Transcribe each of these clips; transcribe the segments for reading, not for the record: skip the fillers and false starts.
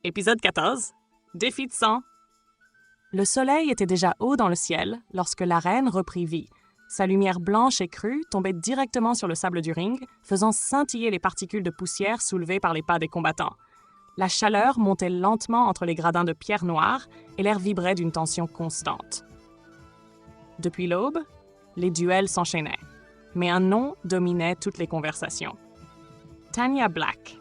Épisode 14. Défi de sang. Le soleil était déjà haut dans le ciel lorsque l'arène reprit vie. Sa lumière blanche et crue tombait directement sur le sable du ring, faisant scintiller les particules de poussière soulevées par les pas des combattants. La chaleur montait lentement entre les gradins de pierre noire et l'air vibrait d'une tension constante. Depuis l'aube, les duels s'enchaînaient, mais un nom dominait toutes les conversations. Tanya Black.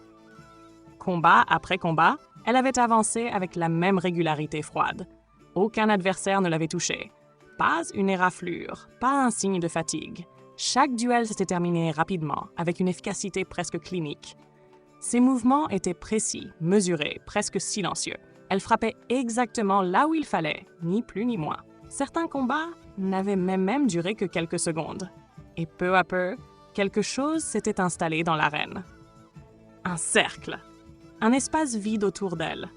Combat après combat, elle avait avancé avec la même régularité froide. Aucun adversaire ne l'avait touchée. Pas une éraflure, pas un signe de fatigue. Chaque duel s'était terminé rapidement, avec une efficacité presque clinique. Ses mouvements étaient précis, mesurés, presque silencieux. Elle frappait exactement là où il fallait, ni plus ni moins. Certains combats n'avaient même duré que quelques secondes. Et peu à peu, quelque chose s'était installé dans l'arène. Un cercle. Un espace vide autour d'elle.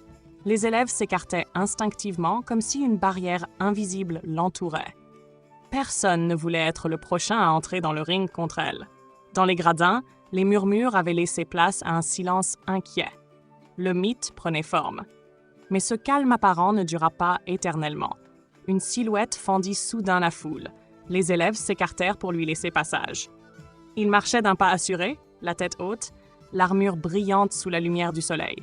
Les élèves s'écartaient instinctivement comme si une barrière invisible l'entourait. Personne ne voulait être le prochain à entrer dans le ring contre elle. Dans les gradins, les murmures avaient laissé place à un silence inquiet. Le mythe prenait forme. Mais ce calme apparent ne dura pas éternellement. Une silhouette fendit soudain la foule. Les élèves s'écartèrent pour lui laisser passage. Il marchait d'un pas assuré, la tête haute, l'armure brillante sous la lumière du soleil.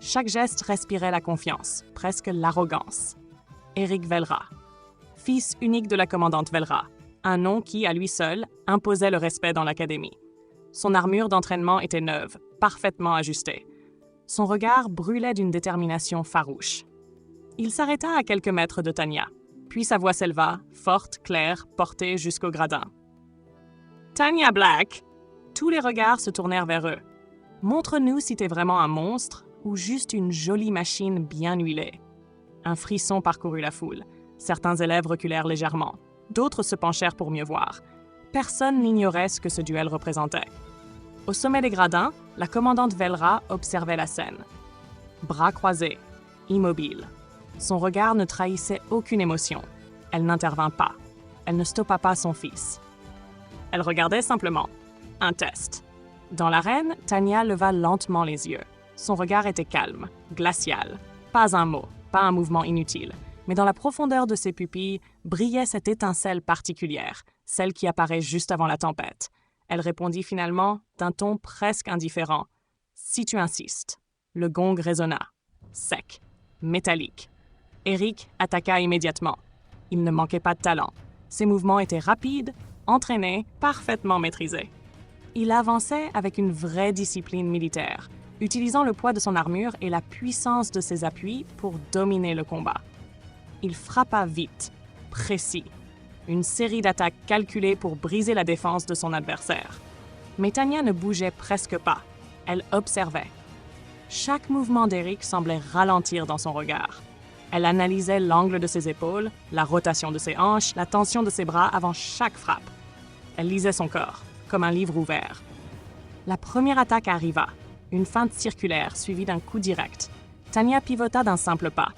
Chaque geste respirait la confiance, presque l'arrogance. Eric Velra, fils unique de la commandante Velra, un nom qui, à lui seul, imposait le respect dans l'académie. Son armure d'entraînement était neuve, parfaitement ajustée. Son regard brûlait d'une détermination farouche. Il s'arrêta à quelques mètres de Tanya, puis sa voix s'éleva, forte, claire, portée jusqu'au gradin. « Tanya Black !» Tous les regards se tournèrent vers eux. « Montre-nous si t'es vraiment un monstre ou juste une jolie machine bien huilée. » Un frisson parcourut la foule. Certains élèves reculèrent légèrement. D'autres se penchèrent pour mieux voir. Personne n'ignorait ce que ce duel représentait. Au sommet des gradins, la commandante Velra observait la scène. Bras croisés, immobile. Son regard ne trahissait aucune émotion. Elle n'intervint pas. Elle ne stoppa pas son fils. Elle regardait simplement. Un test. Dans l'arène, Tanya leva lentement les yeux. Son regard était calme, glacial. Pas un mot, pas un mouvement inutile. Mais dans la profondeur de ses pupilles brillait cette étincelle particulière, celle qui apparaît juste avant la tempête. Elle répondit finalement d'un ton presque indifférent. « Si tu insistes. » Le gong résonna. Sec, métallique. Eric attaqua immédiatement. Il ne manquait pas de talent. Ses mouvements étaient rapides, entraînés, parfaitement maîtrisés. Il avançait avec une vraie discipline militaire, utilisant le poids de son armure et la puissance de ses appuis pour dominer le combat. Il frappa vite, précis, une série d'attaques calculées pour briser la défense de son adversaire. Mais Tanya ne bougeait presque pas. Elle observait. Chaque mouvement d'Eric semblait ralentir dans son regard. Elle analysait l'angle de ses épaules, la rotation de ses hanches, la tension de ses bras avant chaque frappe. Elle lisait son corps, comme un livre ouvert. La première attaque arriva, une feinte circulaire suivie d'un coup direct. Tanya pivota d'un simple pas.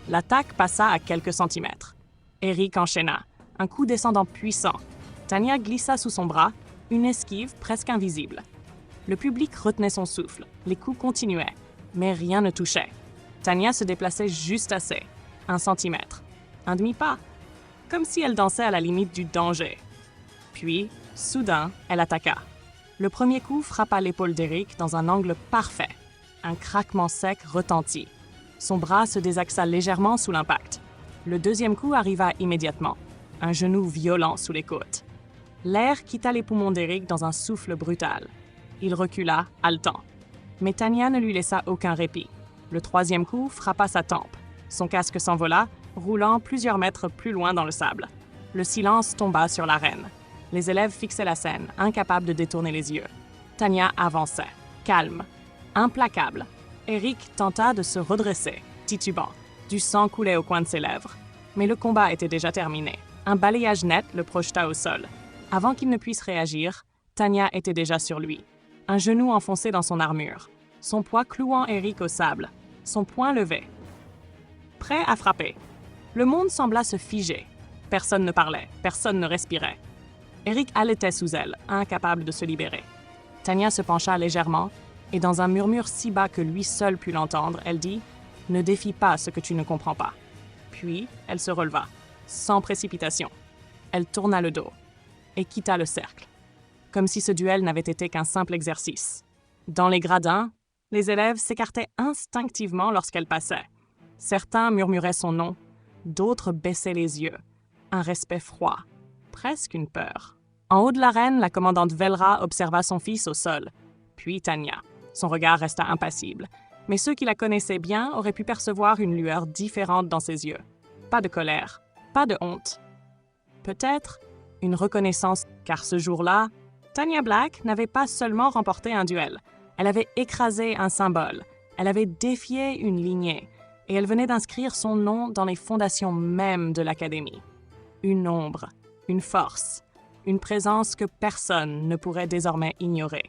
L'attaque passa à quelques centimètres. Eric enchaîna, un coup descendant puissant. Tanya glissa sous son bras, une esquive presque invisible. Le public retenait son souffle, les coups continuaient, mais rien ne touchait. Tanya se déplaçait juste assez, 1 centimètre, un demi-pas, comme si elle dansait à la limite du danger. Puis, soudain, elle attaqua. Le premier coup frappa l'épaule d'Eric dans un angle parfait. Un craquement sec retentit. Son bras se désaxa légèrement sous l'impact. Le deuxième coup arriva immédiatement. Un genou violent sous les côtes. L'air quitta les poumons d'Eric dans un souffle brutal. Il recula, haletant. Mais Tanya ne lui laissa aucun répit. Le troisième coup frappa sa tempe. Son casque s'envola, roulant plusieurs mètres plus loin dans le sable. Le silence tomba sur l'arène. Les élèves fixaient la scène, incapables de détourner les yeux. Tanya avançait, calme, implacable. Eric tenta de se redresser, titubant. Du sang coulait au coin de ses lèvres. Mais le combat était déjà terminé. Un balayage net le projeta au sol. Avant qu'il ne puisse réagir, Tanya était déjà sur lui. Un genou enfoncé dans son armure. Son poids clouant Eric au sable. Son poing levé. Prêt à frapper. Le monde sembla se figer. Personne ne parlait, personne ne respirait. Eric halétait sous elle, incapable de se libérer. Tanya se pencha légèrement, et dans un murmure si bas que lui seul put l'entendre, elle dit « Ne défie pas ce que tu ne comprends pas. Puis, elle se releva, sans précipitation. Elle tourna le dos et quitta le cercle, comme si ce duel n'avait été qu'un simple exercice. Dans les gradins, les élèves s'écartaient instinctivement lorsqu'elle passait. Certains murmuraient son nom, d'autres baissaient les yeux. Un respect froid, presque une peur. En haut de l'arène, la commandante Velra observa son fils au sol, puis Tanya. Son regard resta impassible, mais ceux qui la connaissaient bien auraient pu percevoir une lueur différente dans ses yeux. Pas de colère, pas de honte. Peut-être une reconnaissance, car ce jour-là, Tanya Black n'avait pas seulement remporté un duel, elle avait écrasé un symbole, elle avait défié une lignée, et elle venait d'inscrire son nom dans les fondations mêmes de l'Académie. Une ombre, une force, une présence que personne ne pourrait désormais ignorer.